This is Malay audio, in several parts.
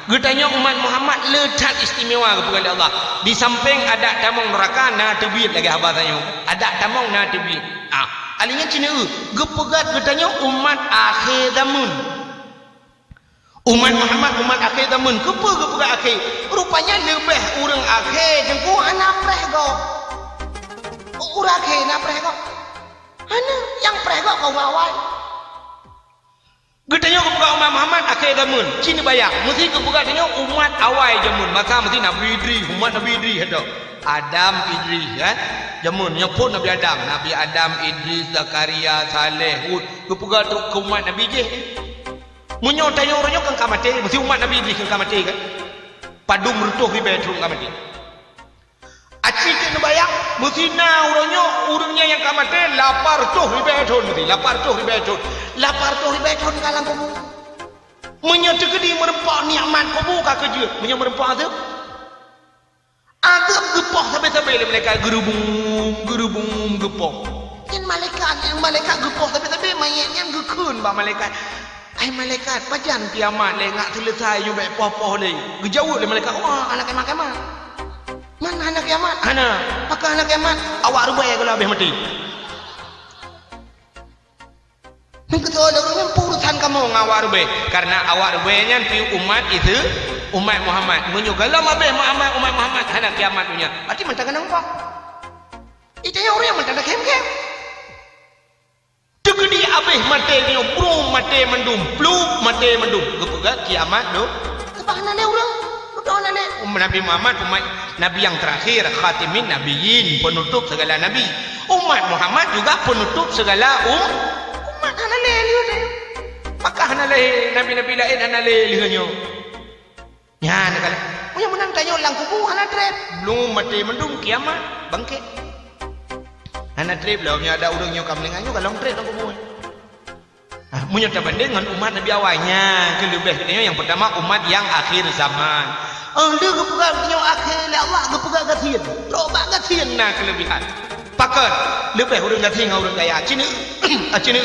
Getanya umat Muhammad letak istimewa kepada Allah. Di samping ada tamong neraka na tebit lagi habatanya. Ada tamong na tebit. Alinya cina gepegat getanya umat akhir zaman. Umat Muhammad umat akhir zaman. Gepegat akhir. Rupanya lebih orang akhir jengku anak preh go. Orang akhir nak preh go. Ana yang preh go kau awal. Getanya kebuka umat Muhammad akhir zaman. Cina bayang. Mesti kebuka tanya umat awal zaman. Maka mesti Nabi Idris. Umat Nabi Idris ada. Adam Idris kan. Zaman yang pun Nabi Adam. Nabi Adam, Idris, Zakaria, Saleh, Hud. Kebuka ke umat Nabi Idris. Munyo tanya orangnya kan kamati. Mesti umat Nabi Idris kan kamati kan. Padu merutuh di bedroom kamati. Acik kena bayang. Mesti orangnya yang kamati. Lapar tuh di bedroom. Mesti lapar tuh di bedroom. Lapar tu ribetun kalang kamu. Menyatu ke di merempak nikmat kamu kak kerja. Menyatu merempak tu. Adab gepoh sampai-sampai mereka gerubung gepoh. Yang malaikat gepoh sampai-sampai mayatnya gekun bah malaikat. Ai malaikat pajan kiamat le ngak selesai you baik poh-poh le. Gejauh le malaikat. Wah anak kiamat. Mana anak kiamat? Ana. Maka anak kiamat awak rubai kalau habis mati. Betul orang urusan kamu ngawar be karena awak be-nya pi umat itu umat Muhammad menyugalam abeh Muhammad umat Muhammad hendak kiamat punya berarti mentang nang apa itu yang orang mentang kem-kem tegedi abeh mate ni bro mate mendum pluk mate mendum gepegat kiamat do sebahana le urang udahna le Nabi Muhammad umat nabi yang terakhir khatimin nabiyyin penutup segala nabi umat Muhammad juga penutup segala hana leliu deh. Maka hana leh nabi-nabi lain hana leliunya. Ya nak kala. Punya menang tanya lang kubu hana trip. Belum mati mendung kiamat bangkit. Hana trip lah punya ada urangnya kamlingannya kalau trip lang kubu. Punya terbanding dengan umat nabi awalnya. Kelebih katanya yang pertama umat yang akhir zaman. Dia kepegat yang akhir Allah kepegat gatian. Robak gatian nah kelebihan. Pakat lebih orang gatian orang kaya. Cina cina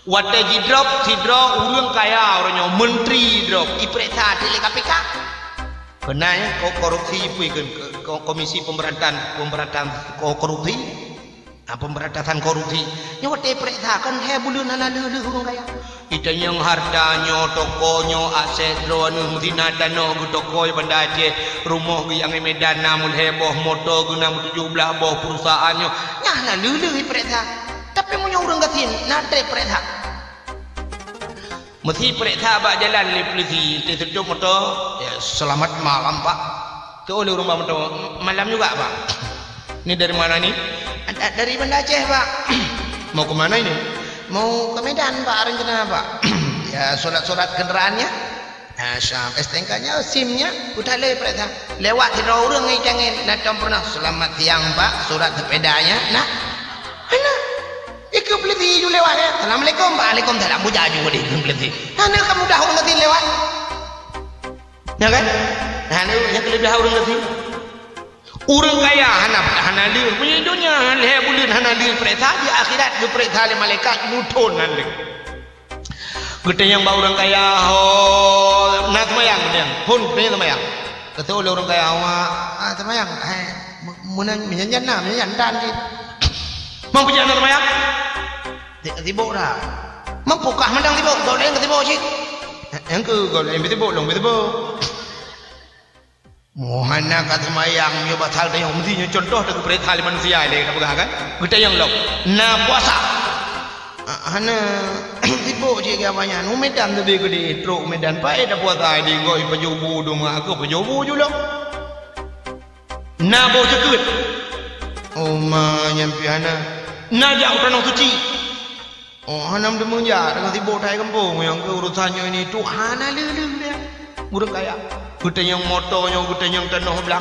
Wadaji drop, si drop, orang kaya orangnya menteri drop, iperiksa di KPK. Kenanya korupsi kan komisi pemberantasan korupsi, pemberantasan korupsi. Nyawa diperiksa kan bulan nana lulu orang kaya. Kita yang hartanya, tokonya, aset drone, mesti nada no toko benda je, rumah yang Medan namun heboh, motor guna 17 boh perusahaannya. Nah lulu diperiksa. Tapi punya orang gatin, nada diperiksa. Mesti periksa abak jalan oleh polisi ditutup motor ya, selamat malam pak itu oleh rumah motor malam juga pak ini dari mana nih dari Banda Aceh pak mau ke mana ini mau ke Medan pak rencana pak ya surat-surat kendaraannya STNK nya SIM-nya udah le periksa lewat di orang ngicangin nak pernah selamat siang pak surat sepedanya nah Iku peliti ju lewat ya. Assalamualaikum. Waalaikumsalam. Buja ju di peliti. Hana kamu dah orang ngerti lewat. Ya kan? Hana yang lebih orang ngerti. Orang kaya hana dia punya dunia leh bulan hana dia periksa di akhirat dia periksa oleh malaikat mutun nanti. Gede yang bau orang kaya nak semayang dia. Pun punya semayang. Kata oleh orang kaya awak semayang. Menyanyian dan ni. Mempunyai anak semayang tibuk dah mempukah mandang tibuk kau lain ke tibuk cik yang ke kau lain tibuk long tibuk mohana kat semayang dia batal tayang mestinya contoh dengan perintah manusia ni kita pegang kan kita yang long na puasa hana tibuk cik gamanya Medan lebih gede truk Medan pakai dah puasa di goi pejubu dong aku pejubu juga na bau cekut ma nyampi hana najak tanah suci hanam demunya dengan tibuk thai kampung yang keurusannya ini tu hana lulu dia orang kaya kita yang motornya kita yang tanah belang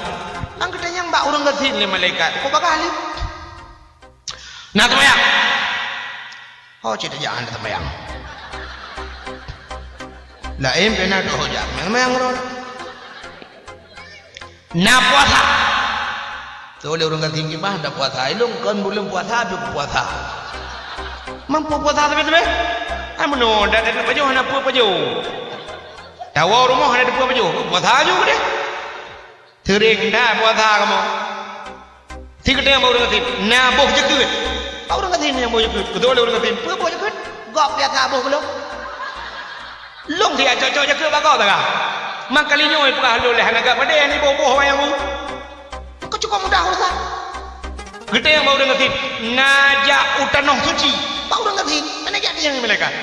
kita yang bak orang gasin le malaikat kau bakal ni nak semayang cerita jangan semayang lain pernah doh jangan semayang orang nak puasa tu oleh orang ganti gimana dah puasa ilung kan belum puasa tu puasa mampu puasa tapi mana dah baju mana apa baju tawa rumah ada depan baju puasa juga deh sering dah puasa kamu si kita yang baru ngatin nabuh jekut baru ngatin yang baru jekut betul baru ngatin apa baru jekut gak biasa abuh belum long dia cocok jekut bakal tak mak kalinya oi pernah lu leh naga pada ni boboh yang mu kau cukup mudah urusan kita yang baru ngatin najak utanong suci baru ngatin mana jadi yang mereka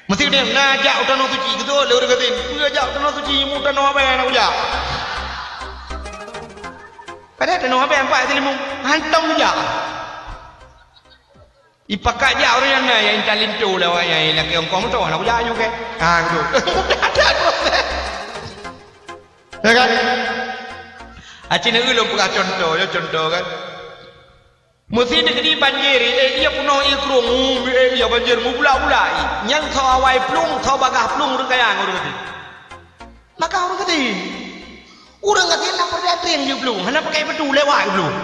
mesti dia najak utanong suci gitu lu ngatin najak utanong suci mu utanong apa yang nak ujar pada tanong apa yang pak telimu hantam ujar ipakat je orang yang yang talin tu lah yang laki orang kau tu nak ujar juga gitu ada proses ya kan acina ulung pernah contoh kan mesti negeri banjir ia puno ikrung ia banjir mu pula yang thau awai plung thau bagah plung urang kayang urang kati maka urang kati nak pergi train je plung hana pakai betul lewat plung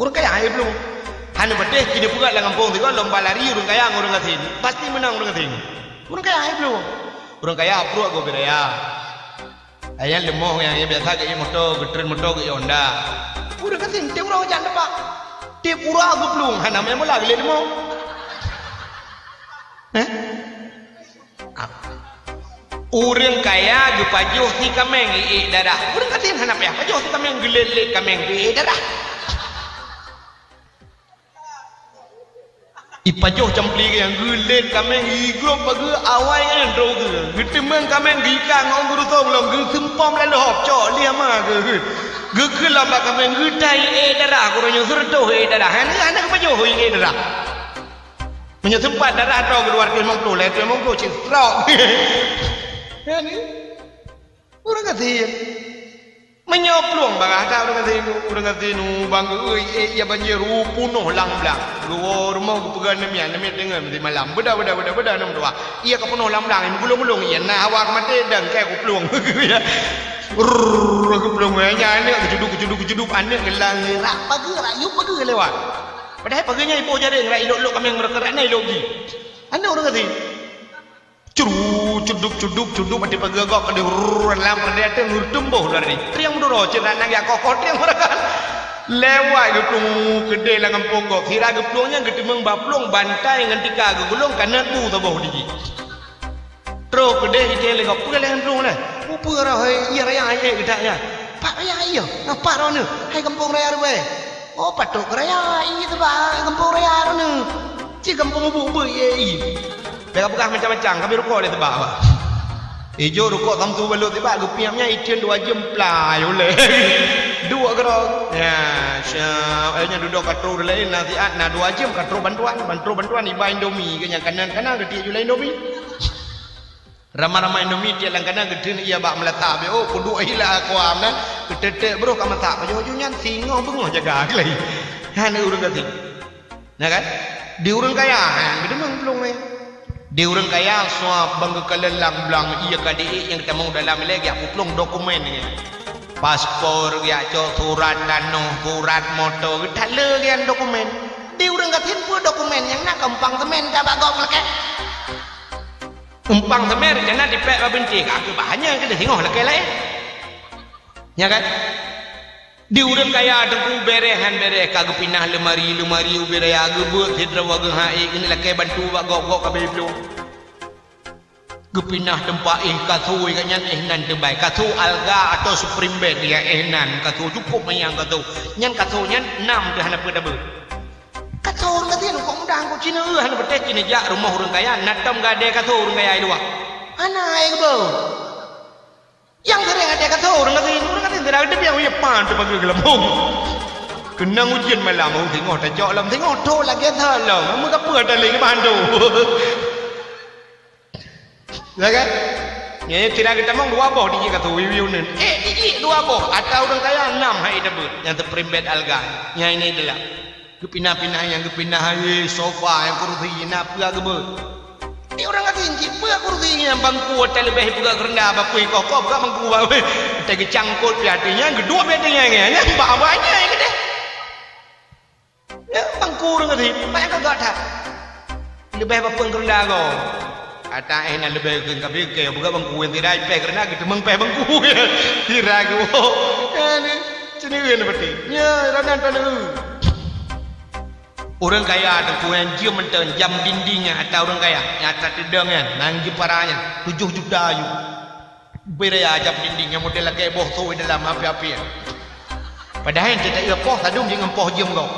urang kayang plung hana betul kini pula dalam kampung tu kan lomba lari urang kayang urang kati pasti menang urang kati urang kayang plung urang kayang pro go beraya ayam lemah yang biasa ke motor ke train motor ke Honda urang kati dia urang jangan dapat dia pura go plung hana memang lagi lemah urang kaya ge pajuh si kameng darah urang kati hana apa pajuh si kameng gelele kameng darah ipajuh campli yang gulen kameng igro bagi awai yang droge gitemeng kameng gika ngong guru tong long ge sempom lan hop cok dia mah ge kelam kameng gudai darah gurunya surto darah hana pajuh darah punya tempat darah tau keluar ke 50 le 50 cintrok ya ni urang kati menyoplong bagah tak urang kati nu bang ya banjir punuh lang-lang luar rumah pegan nemian dengan di malam beda nom doa ia ke penuh lang-lang gulung-gulung ia nah awak mati dan kayak kuplung ya kuplung nya ni kejuduk anak gelang rak pagi rayu pagi lewat padahal paginya ibu jadi rak ilok kami mereka nai logi anak urang kati cuduk mati pagi agak ada lam pada ada tumbuh dari triang dulu cerita nang ya kokot triang mereka lewat ke plung gede lah kampung kok kira ke plungnya gede membaplung bantai dengan tiga ke gulung kanan tu tabuh digi terus gede kita lagi kok pula dengan plung lah apa rah iya raya aye gedaknya pak raya iya ngapa rah ni hai kampung raya ruwe oh patok raya iya tu bah kampung raya rah ni si kampung bubu iya Pekah macam-macam kami rukuk dia tebak apa hijau rukuk tam tu balut tebak gupiamnya itian 2 jam play oleh dua gerok ya syah ayahnya duduk katro lain nanti na 2 jam katro bantuan iba Indomie ke yang kanan gede julai Indomie ramai-ramai Indomie dia lang kanan gede ia bak meletak oh kudu hilah aku amna ketetek bro kamu tak baju-bajunya singoh bengok jaga lagi hana urang kati nah kan di urang kaya gede mang belum di urang kaya semua bangga kelelang belang iya kadi yang kita mau dalam lagi aku plong dokumen ni paspor ya cok surat dano surat motor kita legian dokumen di urang katin pun dokumen yang nak kempang temen ka bagong leke kempang temen jangan dipek ba benci aku bahannya kita tengok leke lain ya kan di urang kaya tengku berehan bere kagak pinah lemari ubere ya gebut hidra wage hai ini leke bantu bak gok kabeh belum gepinah tempat kathu kanyan nan terbaik kathu alga atau supreme bed dia nan kathu cukup mayang kathu nyan kathu nyan 6 ke hana pada ber kathu urang katin kok mudah ko cina hana betek cina jak rumah urang kaya natam gade kathu urang kaya dua ana ai go yang sering ada kathu urang katin tidak ada yang punya pan tu bagi gelembung kenang ujian malam mau tengok tak jok lam tengok tu lagi thalang mu ka peur daling ke bandu ya kan ya tidak kita mau 2 boh di kata wiwiu nen di 2 boh atau orang kaya 6 hai debut yang terprimbed alga nya ini adalah kepinah-pinah yang kepinah sofa yang kursi nak pula gebut di orang kata inci pula kursi yang bangku hotel lebih pula rendah bapui kokop gak bangku bawe tegi cangkut piatinya kedua piatinya nya banyak yang gede ya bangku orang kata banyak kagak tak lebih bapun rendah kau Ata nak lebih ke kabir ke buka bangku yang tidak pe kerana kita mengpe bangku tiragu. Ini cenderung seperti. Ya, ranan tanah. Orang kaya ada yang dia menten jam dindingnya atau orang kaya yang atas tidangnya nanggi parahnya 7 juta ayu. Beraya jam dindingnya model kayak boh tu dalam api-api. Padahal tidak ia poh sadung jangan poh jam kau.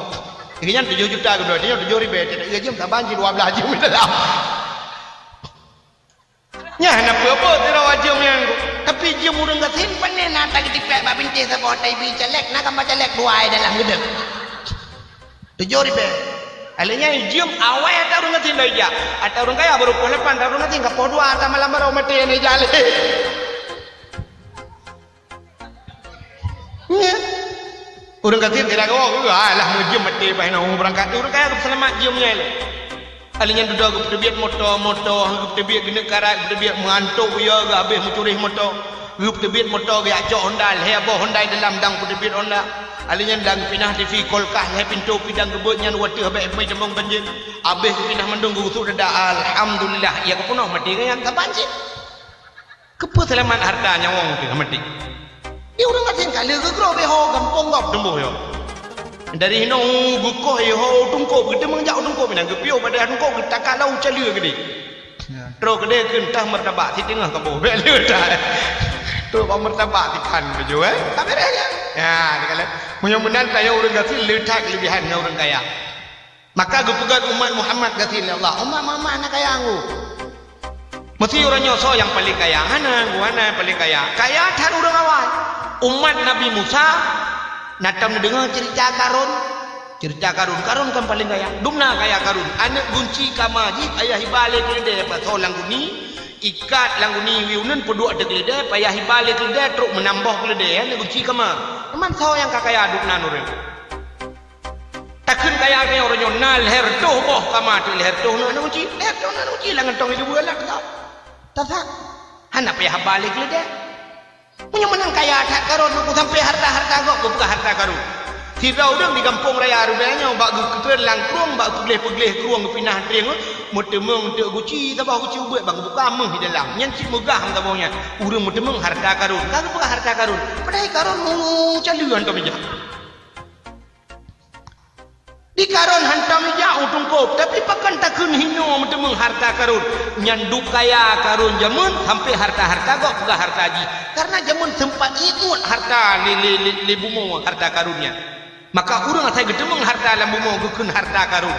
Ini 7 juta ke dua, dia 7 ribu tidak ia jam tak banjir 12 jam dalam. Nya nak apa tidak wajib yang tapi jam orang gasin panen nata ketipek bab binti sebab tai bi celek nak gambar celek dua dalam gedek. 7 ribu. Alanya jam awal ada orang gasin dah ya. Ada orang kaya baru puluh lepan, ada orang gasin kapal dua atau malam baru mati ni jalan. Orang gasin tidak kau, lah mujum mati bahan orang berangkat. Orang kaya selamat jamnya le. Alanya duduk aku perbiat motor, aku perbiat gini karat, aku perbiat mengantuk ya, aku habis mencuri motor. Aku perbiat motor, aku acok Honda, hebo Honda dalam dang perbiat Honda. Alanya dang pinah TV kolkah, pintu pidang kebutnya waktu habis mai jembong banjir. Habis pinah mendung gusuk dah alhamdulillah. Ya aku punah mati kan tak banjir. Kepa selamat hartanya wong tu mati. Dia orang ngatain kali ke gro beho gampong gap dembuh ya. Dari hino gukoh ho tungko kita mengjak tungko pinang kepio pada tungko kita kalau cali gede. Terus gede kentah martabak di tengah kampung. Beli dah. Tu martabak di kan bejo tak beres ya dikala mudah-mudahan kaya orang gasil letak kelebihan orang kaya. Maka gupegat umat Muhammad gasil ya Allah. Umat Muhammad anak kaya aku. Mesti orang nyoso yang paling kaya. Hana paling kaya. Kaya tar orang awal. Umat Nabi Musa natam dengar cerita Karun kan paling kaya. Dumna kaya Karun. Anak gunci kamaji ayah hibale keledai pasal langguni ikat langguni wiunan peduk ada keledai payah hibale keledai teruk menambah keledai anak gunci kama. Teman sao yang kakaya dukna nuril. Takkan kaya orang nyonal herdoh boh kama tu herdoh anak gunci langan tong itu bulan tak. Tak. Anak payah hibale keledai. Punya menang kaya tak Karun aku sampai harta kau buka harta Karun. Tidak orang di kampung raya rupanya bak keren langkrung bak pegleh keruang pinah tring mutemeng te guci tabah guci ubet bang buka meh di dalam nyanci megah tabahnya urang mutemeng harta Karun kagak buka harta Karun padahal Karun mau caluan tu meja di Karun hantam meja utung kop tapi pakan takun hino mutemeng harta Karun nyanduk kaya Karun jamun sampai harta kok buka harta haji karena jamun sempat ikut harta le bumo harta Karunnya. Maka urang saya gedemeng harta lambu mau gukun harta Karun.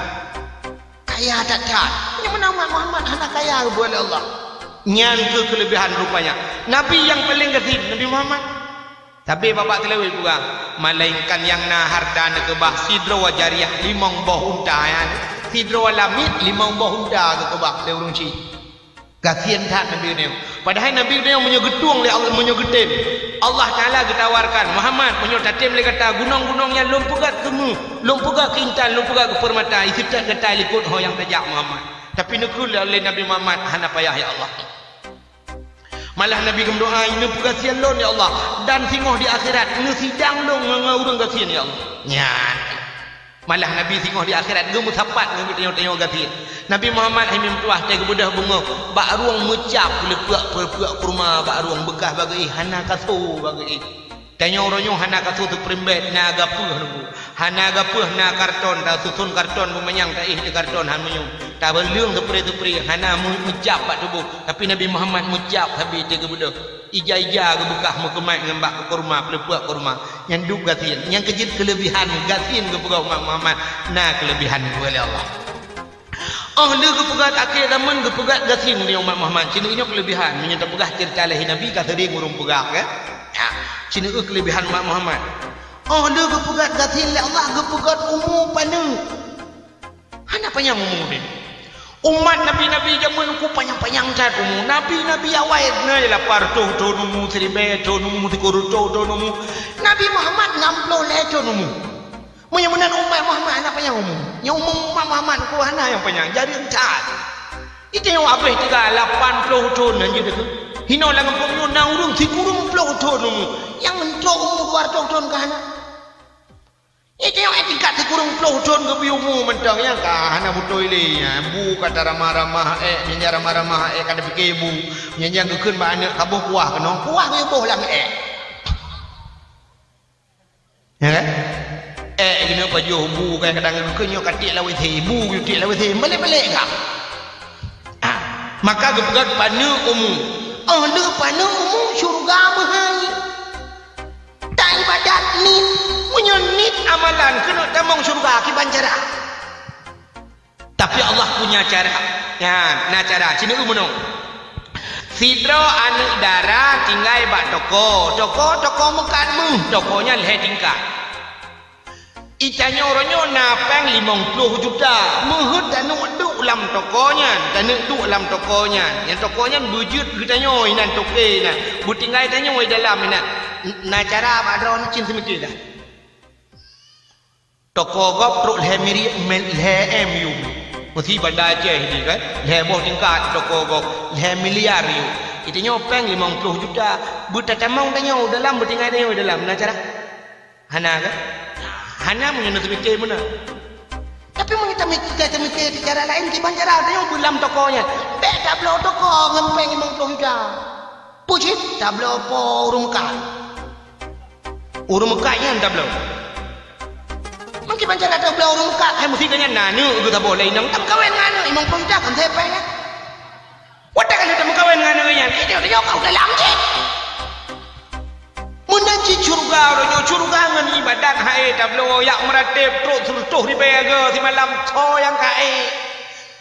Kaya tak. Ini menama Muhammad anak kaya boleh Allah. Nyan ke kelebihan rupanya. Nabi yang paling gasin Nabi Muhammad. Tapi bapak telewi juga melainkan yang na harta nak kebah sidro wa jariah limang boh unta ya. Sidro wa lamit limang boh unta ke kebah le urang ci. Gasin tak Nabi ni. Padahal Nabi ni menyegetung le Allah menyegetin. Allah Taala ketawarkan Muhammad menyotatim le kata gunung-gunungnya lumpugat kemu, lumpugat kintan, lumpugat ke permata, isiptat kata likut ho yang tajak Muhammad. Tapi nekul oleh Nabi Muhammad hana payah ya Allah. Malah Nabi berdoa ini pugasian lon ya Allah dan singoh di akhirat ini sidang dong ngurung gasian ya Allah. Nyat. Malah Nabi singoh di akhirat gemu sapat ngemu tengok-tengok gasian. Nabi Muhammad himim tuah teh budah bunga bak ruang mecap lepuak kurma bak ruang bekah bagi hana kasu bagi tanya orangnya hana kasu tu primbet na gapuh nu hana gapuh na karton ta susun karton menyang ta di karton han menyung ta beliung tepri hana mecap bak tubuh tapi Nabi Muhammad mecap habis teh budah ija-ija ke bekah mekemai ngembak kurma lepuak kurma yang duk gasin yang kejit kelebihan gasin ke Umat Muhammad na kelebihan oleh Allah. Ahli kepegat akhir zaman kepegat gasin di umat Muhammad. Cina ini kelebihan menyata pegah cerita lahi Nabi kata dia ngurung pegah kan? Ya, cina ini kelebihan umat Muhammad. Ahli kepegat gasin le Allah kepegat umum paneng. Hana panjang umum ni. Umat Nabi zaman ku panjang-panjang cat umum. Nabi awal na ialah parto numu seribe numu tikuruto numu. Nabi Muhammad 60 le numu. Mudah-mudahan umat Muhammad anak panjang umum. Yang umum umat Muhammad ku hana yang panjang. Jadi encat. Itu yang apa? 80 tahun aja tu. Hino lang kampung na urung 30 tahun umum. Yang entok umur 200 tahun ke hana. tengok tingkat di kurung puluh tahun ke biumu mentang yang kah anak butoi le bu kata ramah-ramah nyanyi ramah-ramah kata fikir ibu nyanyi kekeun ba anak kabuh puah kena puah ke boh lang ya kan gini baju bu kan kadang kekeun yo katik lawe the bu katik lawe the balik-balik kah maka gepegat pana umum ada pana umum syurga mahal tak ibadat ni menyunit amalan kena tamang syurga ki bancara tapi Allah punya cara ya nah cara cina umum sidro anak dara tinggal bak toko mekan mu tokonya leh tingkat Icanya orangnya napang 50 juta. Muhut dan duk lam tokonya, dan duk lam tokonya. Yang tokonya bujut kita nyoy nan toke na. Butinggai tanya nyoy dalam na. Na cara apa ada orang cin semikir dah. Toko gop truk miri MU. Mesti bandar je ni kan. Boh tingkat toko gop miliar you. Itu nyopeng 50 juta. Buta tamang tanya dalam butinggai tanya dalam. Na cara. Hana kan? Hanya mengenai semikir mana? Tapi kita mikir cara lain kita cara dia belam tokonya. Bek tablo toko ngempeng 50 juta. Pucit tablo po urung ka. Urung kanya tablo. Mungkin bancara tablo urung ka hai mesti kanya nanu kita boleh nang tam kawin nganu 50 juta kan tepe ya. Wadah kalau tam kawin nganu nya dia kau dalam je. Menanci curga orangnya curga ngan ibadat hai tablo yak meratib terus tuh di bega di malam yang kae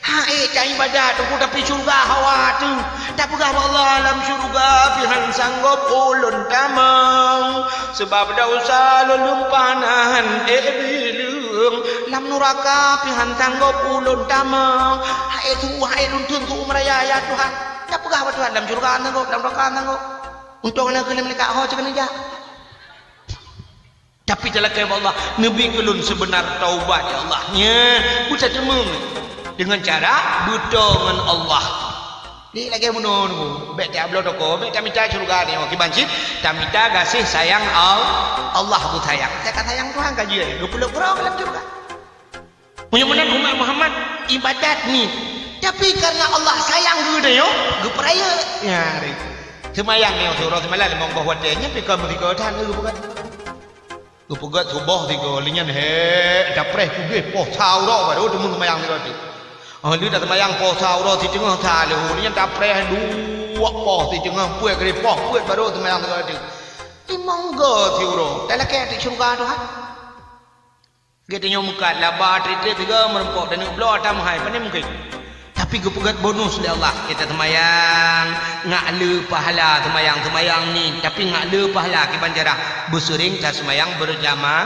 hai cai ibadat tu tapi curga hawa tu tak pegah Allah dalam surga pihan sanggup ulun tamang sebab dosa lulung panahan bilung lam neraka pihan sanggup ulun tamang hai tu hai luntun tu meraya ya Tuhan tak pegah Tuhan dalam surga sanggup dalam neraka sanggup untuk nak kena mereka ho cakap aja. Tapi dalam kata Allah, Nabi kelun sebenar taubat ya Allahnya, buta temung dengan cara buta dengan Allah. Ni lagi menunggu, bet tak belum toko, bet tak minta surga ni, okey bancit, tak minta kasih sayang Allah bu sayang. Saya kata sayang Tuhan kaji, 20 orang dalam surga. Mudah-mudahan umat Muhammad ibadat ni, tapi karena Allah sayang dia yo, geperaya. Ya, semayang ni surah semalam memang bahawa dia nya pika mereka tahan lu bukan lu pegat subuh tiga linyan he dapreh kubeh poh tau ro baru demun semayang ni tadi dia dah semayang poh tau ro di tengah ta lu linyan dapreh dua poh di tengah puet kali poh puet baru semayang ni tadi imangga tiuro dalam ke di syurga Tuhan kita nyomukat laba tri tiga merempok dan blo atam hai pandai mungkin tapi kepegat bonus dari Allah kita semayang ngak le pahala semayang ni tapi ngak le pahala ke banjara bersering tak semayang berjamaah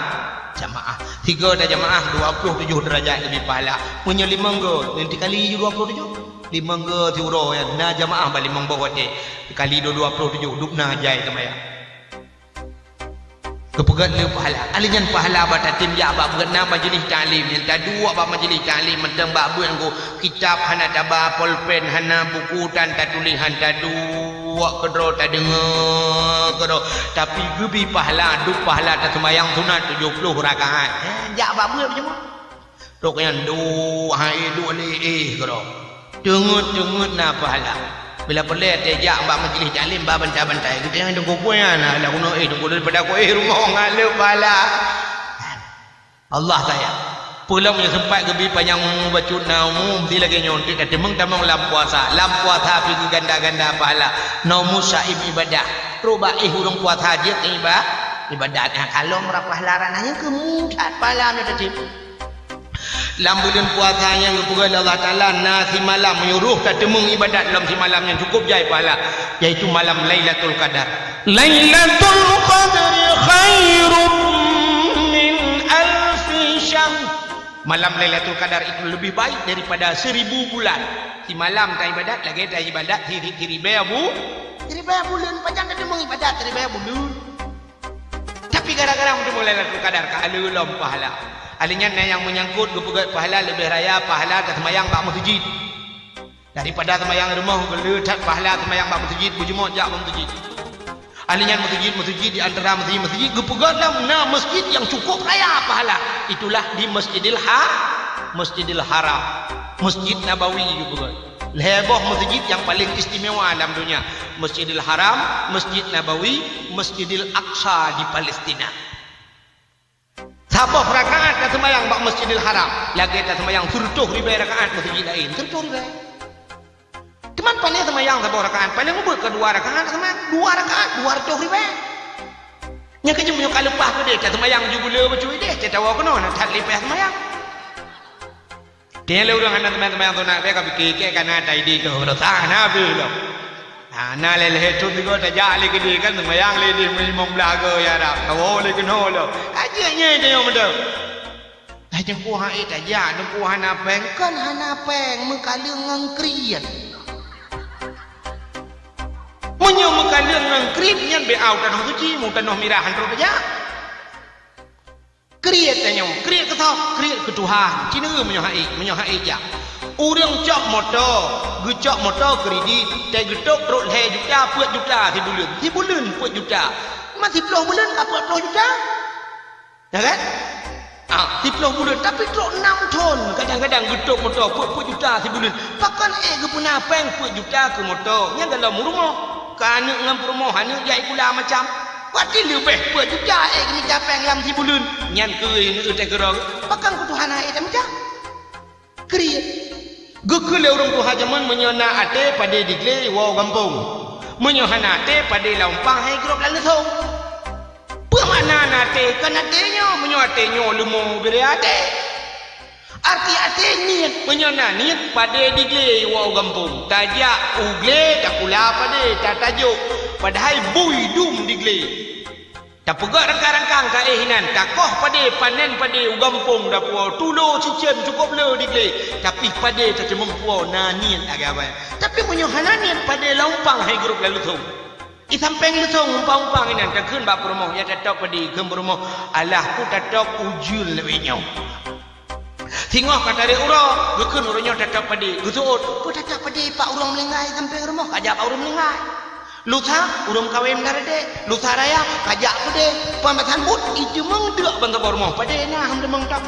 3 dah jamaah 27 derajat lebih pahala punya 5 go nanti kali 27 5 go tiuro ya na jamaah balik membawa dia kali 27 dubna jai semayang kepegat le pahala alinyan pahala batatim ya bab berenam majlis taklim yang dua bab majlis taklim mentang bab buat go kitab hana taba pulpen hana buku dan tak tulisan tak dua kedro tak dengar kedro tapi gebi pahala du pahala tak semayang sunat 70 rakaat ya bab buat macam tok yang dua hai dua le kedro dengut na pahala bila pelik tejak bab majlis taklim bab bantai-bantai kita yang tunggu puan lah guna tunggu daripada aku rumah ngale bala Allah saya pulang yang sempat gebi panjang baca naum mesti lagi nyontik kata meng-tamang lam puasa pergi ganda-ganda pahala naumu saib ibadah rubai hurung puasa dia ibadat kalau merap pahala hanya kemudian pahala ni tadi bulan puasa yang kepada Allah Ta'ala nasi malam menyuruh tatemung ibadat dalam si malam yang cukup jai pahala yaitu malam Lailatul Qadar Lailatul Qadar khairum min alfi syahr malam Lailatul Qadar itu lebih baik daripada 1000 bulan si malam tak ibadat lagi tak ibadat tiribai bulan panjang tatemung ibadat tiribai bulan tapi kadang-kadang tatemung Lailatul Qadar kalau lom pahala alinya yang menyangkut kepegat pahala lebih raya pahala tak semayang bak masjid daripada semayang rumah geletak pahala semayang bak masjid berjemaah jak bak masjid Alinya masjid di antara masjid gepegatlah masjid yang cukup raya pahala. Itulah di Masjidil Haram, Masjid Nabawi juga. Leboh masjid yang paling istimewa dalam dunia. Masjidil Haram, Masjid Nabawi, Masjidil Aqsa di Palestina. Sabah rakaat tak sembahyang bak Masjidil Haram, lagi tak sembahyang 30 ribu rakaat masjid lain. 30 ribu. Teman pandai sembahyang sabah rakaat, paling ubut ke 2 rakaat sembahyang 2 rakaat 200 ribu. Nya kerja punya kalepah ke dia, tak sembahyang jubula bercuai dia, tak tahu kena nak tak lepah sembahyang. Dia lalu dengan teman-teman tu nak mereka fikir kan ada ide tu berasa nabi lo. Nah leleh tu juga tak jali ke dia kan sembahyang le dia memang belaga ya dah. Tahu le kena lo. Ajanya dia yang betul. Ajang puah itu aja, dan puah napeng kan hanapeng mengkalir ngangkrian. Menyo mengkalir ngangkrian nyan be au tanah suci, mu tanah mirahan tu aja. Kriat tanya, kriat ke tak? Kriat ke Tuhan. Cina menyohai je. Orang cak motor, gecak motor kredit, tak getok teruk leh juta, 4 juta si bulan 4 juta. Masih 10 bulan tak 40 juta. Ya kan? 10 bulan tapi teruk 6 ton. Kadang-kadang getok motor 4 juta si bulan. Pakan ke punah peng 4 juta ke motor. Yang dalam rumah. Kan ngam rumah hanya jai gula macam Wati lebih 4 juta ni capek dalam si bulan. Nyan kering ni tak gerang. Pakan ku Tuhan ai dah macam. Kriat. Gekele orang Tuhan zaman menyona ate pada digle wow kampung. Menyohana ate pada lampang hai grup lalu thong. Pemana nate kan atenya menyoatenya lemo bere ate. Arti ate niat menyona niat pada digle wow kampung. Tajak ugle tak pula pada tak tajuk. Padahal bui dum digle. Tak pegak rangkang-rangkang ka hinan. Tak koh pada panen pada ugampung dah puau. Tulo cicen cukup le digle. Tapi pada tak cuma puau nanian agak apa. Tapi punya hananian pada lampang hai grup lalu tu. Isampeng lu tu umpang-umpang hinan. Tak kun bak rumah ya tatok pada ke rumah. Alah ku tatok ujul lewenyo. Tengok kata dia urang, gekun urangnya tatok pada. Gesuut, ku tatok pada pak urang melengai sampai rumah. Kajak pak urang melengai. Lusa, urang kawin darade, lusa raya, kajak pede, pamatan but, itu mengdak bangga rumah pada nah ham demang tak.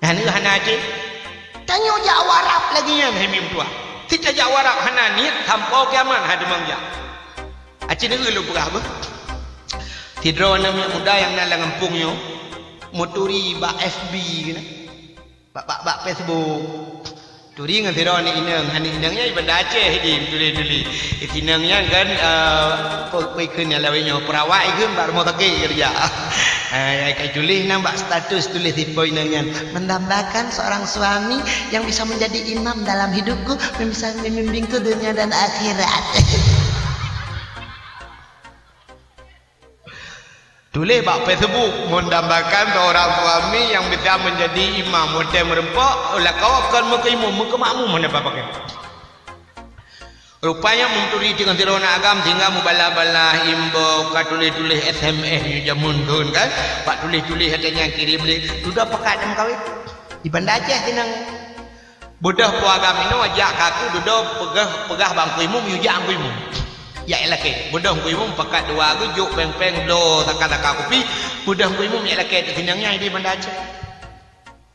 Hana hana aje. Tanya Jawa Arab lagi nya hemim tua. Tidak Jawa Arab hana ni tampau kiaman ha demang ja. Aci ni lu berapa? Tidro nama muda yang nak ngampungnya, moturi ba FB kena. Bak Facebook. Turi dengan tiron ni inang, hani inangnya ibadah Aceh di tuli. Inangnya kan pekun yang lawanya perawai kan baru mau tagi kerja. Kayak tulis nampak status tulis di poin inangnya mendambakan seorang suami yang bisa menjadi imam dalam hidupku, bisa membimbingku dunia dan akhirat. Tulis bak Facebook mendambakan seorang suami yang bisa menjadi imam hotel merempok lah kau akan muka imam muka makmum mana apa pakai. Rupanya menturi dengan tirona agam tinggal mubala-bala imbo ka tulis-tulis SMS ni jamun kun kan. Pak tulis-tulis katanya kirim beli sudah pekat dem kawin. Di Banda Aceh tinang. Bodoh pu agam ini ajak kaku duduk pegah bangku imam yujak bangku imam. Ya elah ke, bodoh ku imum pakat dua gu juk peng-peng do takak-takak kopi, bodoh ku imum ya elah ke tinangnya di Banda Aceh.